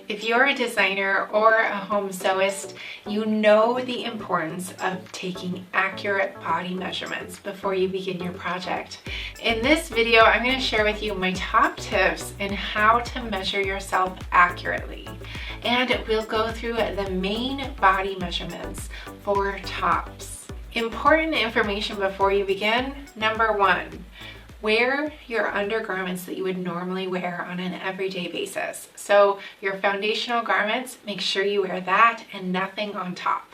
If you're a designer or a home sewist, you know the importance of taking accurate body measurements before you begin your project. In this video, I'm going to share with you my top tips in how to measure yourself accurately. And we'll go through the main body measurements for tops. Important information before you begin. Number one, wear your undergarments that you would normally wear on an everyday basis. So your foundational garments, make sure you wear that and nothing on top.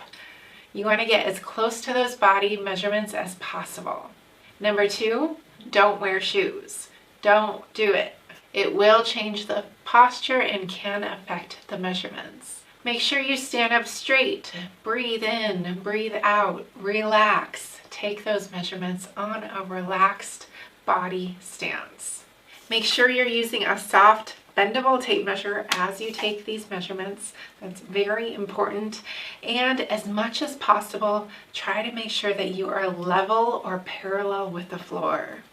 You want to get as close to those body measurements as possible. Number two, don't wear shoes. Don't do it. It will change the posture and can affect the measurements. Make sure you stand up straight, breathe in, breathe out, relax. Take those measurements on a relaxed body stance. Make sure you're using a soft, bendable tape measure as you take these measurements. That's very important. And as much as possible, try to make sure that you are level or parallel with the floor.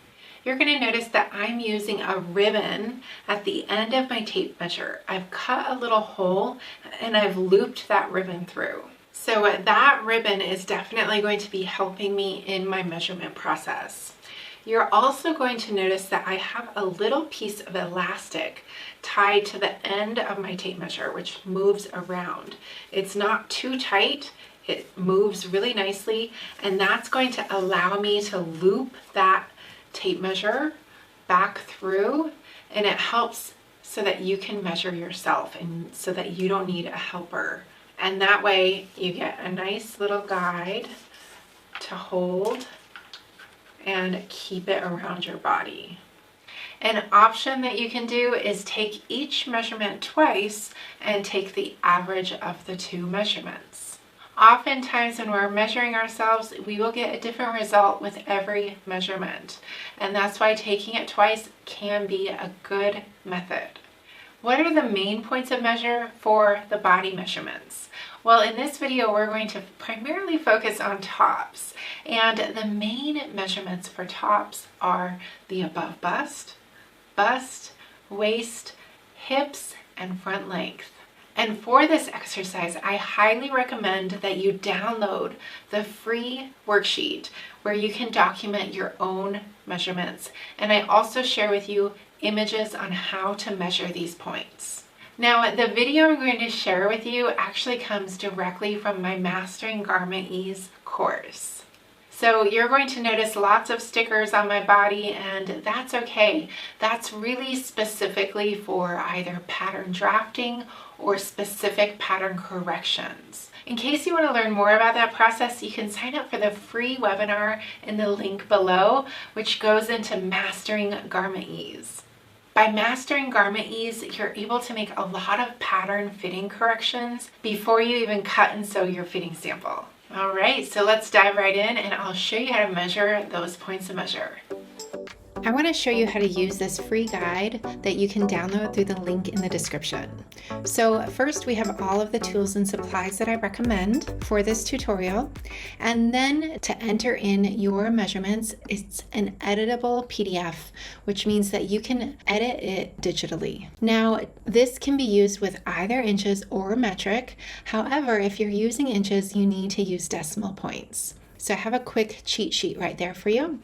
You're going to notice that I'm using a ribbon at the end of my tape measure. I've cut a little hole and I've looped that ribbon through. So that ribbon is definitely going to be helping me in my measurement process. You're also going to notice that I have a little piece of elastic tied to the end of my tape measure, which moves around. It's not too tight, it moves really nicely, and that's going to allow me to loop that tape measure back through, and it helps so that you can measure yourself and so that you don't need a helper. And that way you get a nice little guide to hold and keep it around your body. An option that you can do is take each measurement twice and take the average of the two measurements. Oftentimes when we're measuring ourselves, we will get a different result with every measurement, and that's why taking it twice can be a good method. What are the main points of measure for the body measurements? Well, in this video, we're going to primarily focus on tops, and the main measurements for tops are the above bust, waist, hips, and front length. And for this exercise, I highly recommend that you download the free worksheet where you can document your own measurements. And I also share with you images on how to measure these points. Now, the video I'm going to share with you actually comes directly from my Mastering Garment Ease course. So you're going to notice lots of stickers on my body, and that's okay. That's really specifically for either pattern drafting or specific pattern corrections. In case you want to learn more about that process, you can sign up for the free webinar in the link below, which goes into Mastering Garment Ease. By Mastering Garment Ease, you're able to make a lot of pattern fitting corrections before you even cut and sew your fitting sample. All right, so let's dive right in and I'll show you how to measure those points of measure. I want to show you how to use this free guide that you can download through the link in the description. So first we have all of the tools and supplies that I recommend for this tutorial. And then to enter in your measurements, it's an editable PDF, which means that you can edit it digitally. Now, this can be used with either inches or metric. However, if you're using inches, you need to use decimal points. So I have a quick cheat sheet right there for you.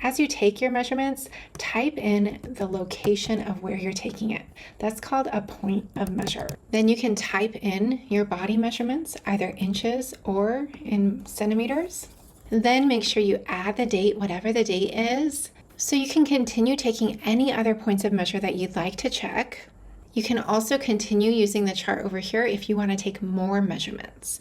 As you take your measurements, type in the location of where you're taking it. That's called a point of measure. Then you can type in your body measurements, either inches or in centimeters. Then make sure you add the date, whatever the date is, so you can continue taking any other points of measure that you'd like to check. You can also continue using the chart over here if you want to take more measurements.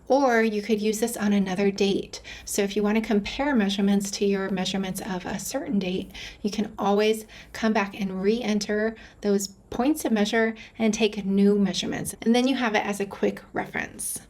Or you could use this on another date. So if you want to compare measurements to your measurements of a certain date, you can always come back and re-enter those points of measure and take new measurements. And then you have it as a quick reference.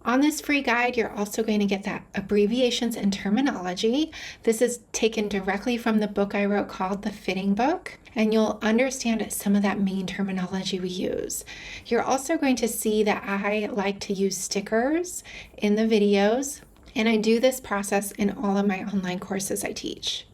On this free guide, you're also going to get that abbreviations and terminology. This is taken directly from the book I wrote called The Fitting Book, and you'll understand some of that main terminology we use. You're also going to see that I like to use stickers in the videos, and I do this process in all of my online courses I teach.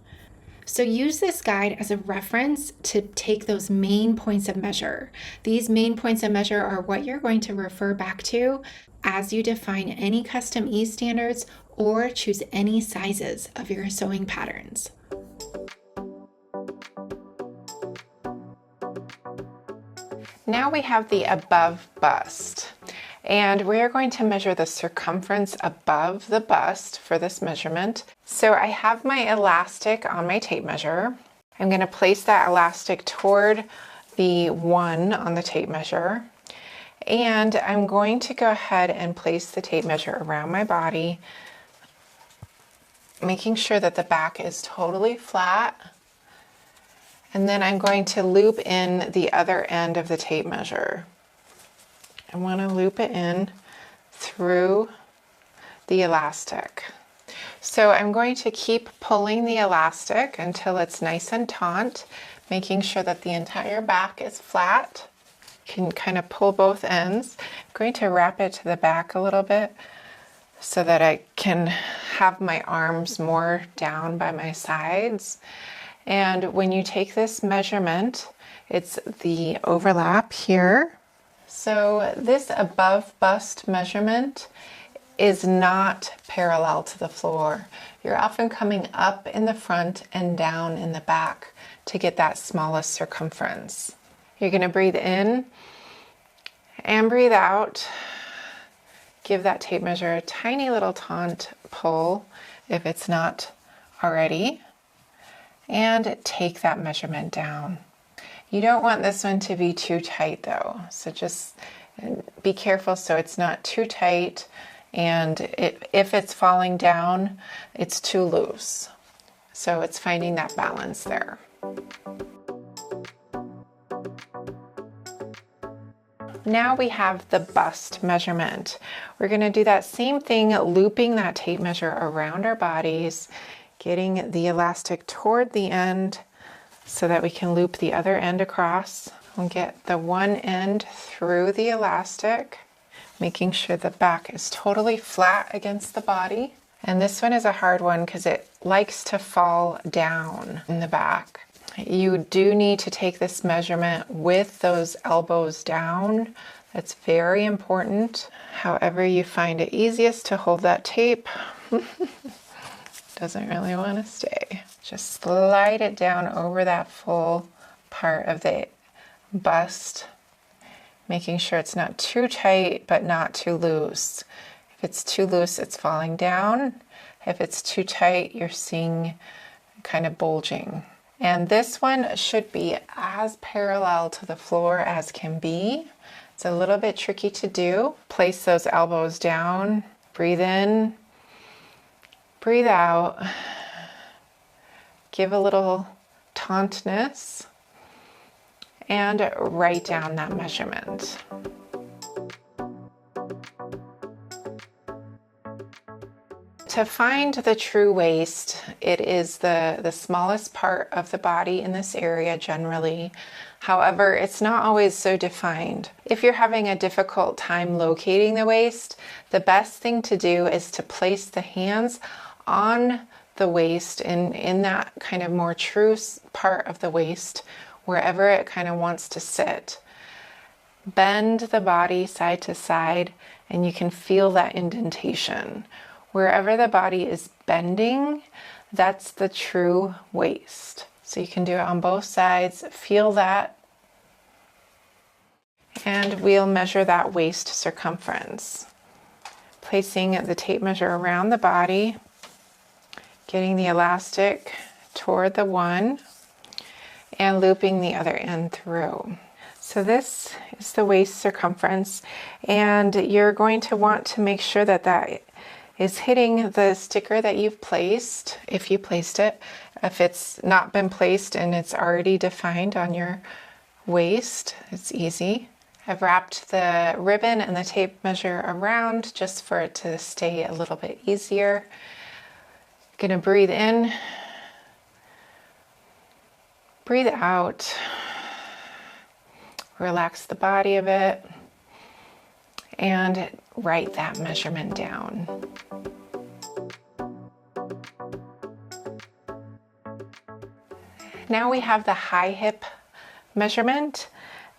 So use this guide as a reference to take those main points of measure. These main points of measure are what you're going to refer back to as you define any custom ease standards or choose any sizes of your sewing patterns. Now we have the above bust, and we're going to measure the circumference above the bust for this measurement. So I have my elastic on my tape measure. I'm going to place that elastic toward the 1 on the tape measure, and I'm going to go ahead and place the tape measure around my body, making sure that the back is totally flat. And then I'm going to loop in the other end of the tape measure. I want to loop it in through the elastic. So I'm going to keep pulling the elastic until it's nice and taut, making sure that the entire back is flat. You can kind of pull both ends. I'm going to wrap it to the back a little bit so that I can have my arms more down by my sides. And when you take this measurement, it's the overlap here. So this above bust measurement is not parallel to the floor. You're often coming up in the front and down in the back to get that smallest circumference. You're going to breathe in and breathe out. Give that tape measure a tiny little taunt pull if it's not already. And take that measurement down. You don't want this one to be too tight though, so just be careful so it's not too tight, and if it's falling down, it's too loose. So it's finding that balance there. Now we have the bust measurement. We're going to do that same thing, looping that tape measure around our bodies, getting the elastic toward the end so that we can loop the other end across and get the one end through the elastic, making sure the back is totally flat against the body. And this one is a hard one because it likes to fall down in the back. You do need to take this measurement with those elbows down. That's very important. However you find it easiest to hold that tape. Doesn't really want to stay. Just slide it down over that full part of the bust, making sure it's not too tight but not too loose. If it's too loose, it's falling down. If it's too tight, you're seeing kind of bulging. And this one should be as parallel to the floor as can be. It's a little bit tricky to do. Place those elbows down, breathe in, breathe out, give a little tautness, and write down that measurement. To find the true waist, it is the smallest part of the body in this area generally. However, it's not always so defined. If you're having a difficult time locating the waist, the best thing to do is to place the hands on the waist in that kind of more true part of the waist, wherever it kind of wants to sit. Bend the body side to side and you can feel that indentation. Wherever the body is bending, that's the true waist. So you can do it on both sides, feel that, and we'll measure that waist circumference. Placing the tape measure around the body, getting the elastic toward the one, and looping the other end through. So this is the waist circumference, and you're going to want to make sure that that is hitting the sticker that you've placed, if you placed it. If it's not been placed and it's already defined on your waist, it's easy. I've wrapped the ribbon and the tape measure around just for it to stay a little bit easier. Gonna breathe in, breathe out, relax the body a bit, and write that measurement down. Now we have the high hip measurement.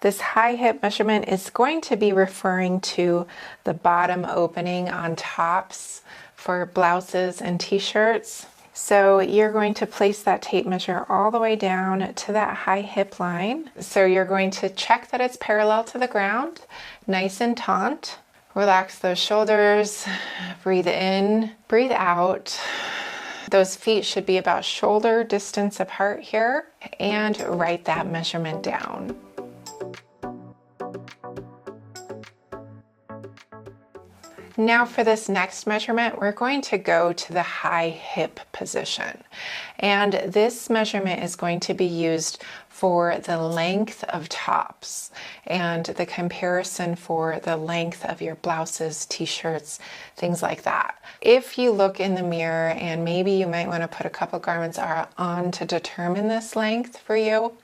This high hip measurement is going to be referring to the bottom opening on tops for blouses and t-shirts. So you're going to place that tape measure all the way down to that high hip line. So you're going to check that it's parallel to the ground, nice and taut. Relax those shoulders, breathe in, breathe out. Those feet should be about shoulder distance apart here, and write that measurement down. Now for this next measurement, we're going to go to the high hip position. And this measurement is going to be used for the length of tops and the comparison for the length of your blouses, t-shirts, things like that. If you look in the mirror, and maybe you might want to put a couple garments on to determine this length for you,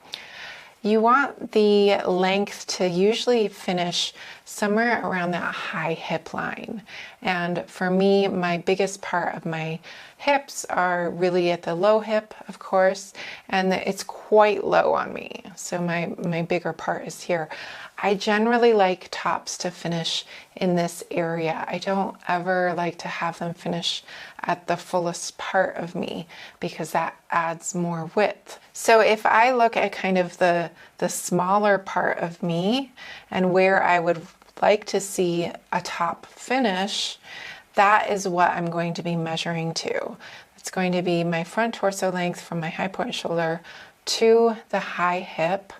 you want the length to usually finish somewhere around that high hip line. And for me, my biggest part of my hips are really at the low hip, of course, and it's quite low on me. So my bigger part is here. I generally like tops to finish in this area. I don't ever like to have them finish at the fullest part of me because that adds more width. So if I look at kind of the smaller part of me and where I would like to see a top finish, that is what I'm going to be measuring to. It's going to be my front torso length from my high point shoulder to the high hip.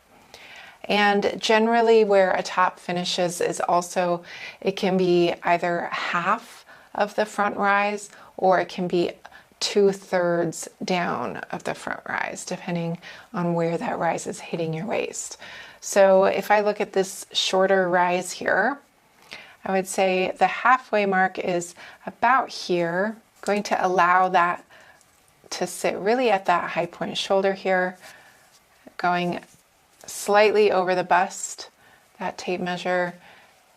And generally where a top finishes is also, it can be either half of the front rise or it can be 2/3 down of the front rise, depending on where that rise is hitting your waist. So if I look at this shorter rise here, I would say the halfway mark is about here. Going to allow that to sit really at that high point shoulder here, going slightly over the bust, that tape measure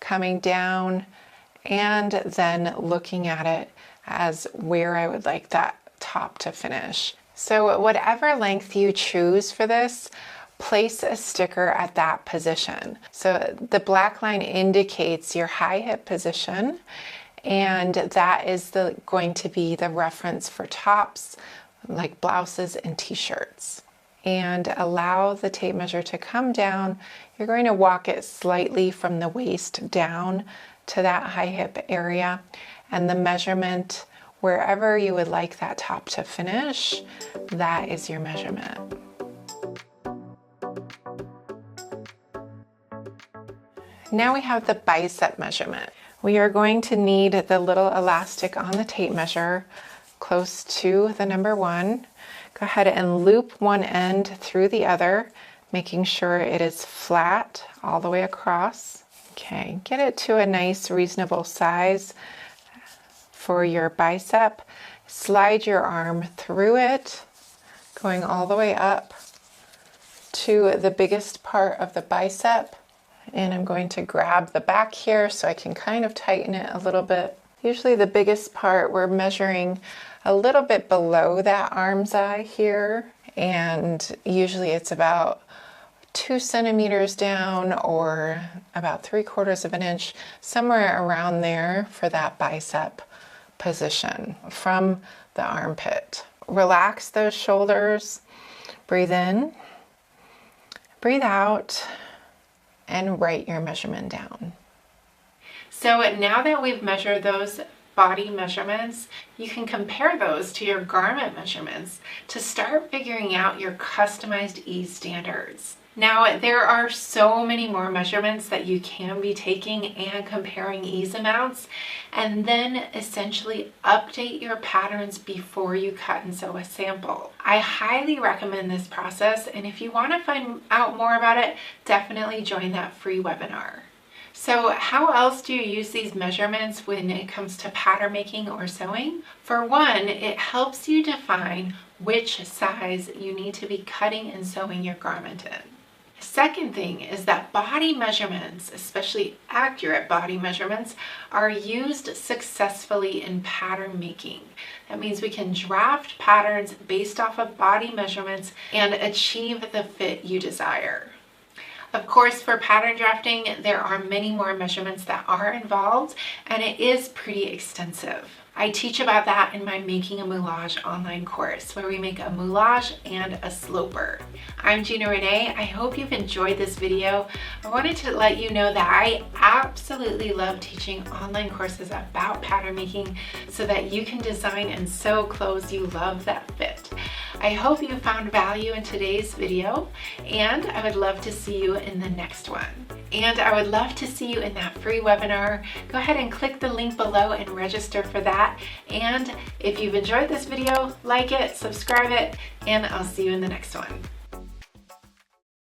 coming down, and then looking at it as where I would like that top to finish. So whatever length you choose for this, place a sticker at that position. So the black line indicates your high hip position, and that is going to be the reference for tops like blouses and t-shirts. And allow the tape measure to come down. You're going to walk it slightly from the waist down to that high hip area, and the measurement, wherever you would like that top to finish, that is your measurement. Now we have the bicep measurement. We are going to need the little elastic on the tape measure close to the number 1. Go ahead and loop one end through the other, making sure it is flat all the way across. Okay, get it to a nice reasonable size for your bicep. Slide your arm through it, going all the way up to the biggest part of the bicep. And I'm going to grab the back here so I can kind of tighten it a little bit. Usually the biggest part, we're measuring a little bit below that arm's eye here, and usually it's about 2 centimeters down or about 3/4 of an inch, somewhere around there for that bicep position from the armpit. Relax those shoulders, breathe in, breathe out, and write your measurement down. So now that we've measured those body measurements, you can compare those to your garment measurements to start figuring out your customized ease standards. Now, there are so many more measurements that you can be taking and comparing ease amounts, and then essentially update your patterns before you cut and sew a sample. I highly recommend this process, and if you want to find out more about it, definitely join that free webinar. So how else do you use these measurements when it comes to pattern making or sewing? For one, it helps you define which size you need to be cutting and sewing your garment in. Second thing is that body measurements, especially accurate body measurements, are used successfully in pattern making. That means we can draft patterns based off of body measurements and achieve the fit you desire. Of course, for pattern drafting, there are many more measurements that are involved, and it is pretty extensive. I teach about that in my Making a Moulage online course, where we make a moulage and a sloper. I'm Gina Renee. I hope you've enjoyed this video. I wanted to let you know that I absolutely love teaching online courses about pattern making so that you can design and sew clothes you love that fit. I hope you found value in today's video, and I would love to see you in the next one. And I would love to see you in that free webinar. Go ahead and click the link below and register for that. And if you've enjoyed this video, like it, subscribe it, and I'll see you in the next one.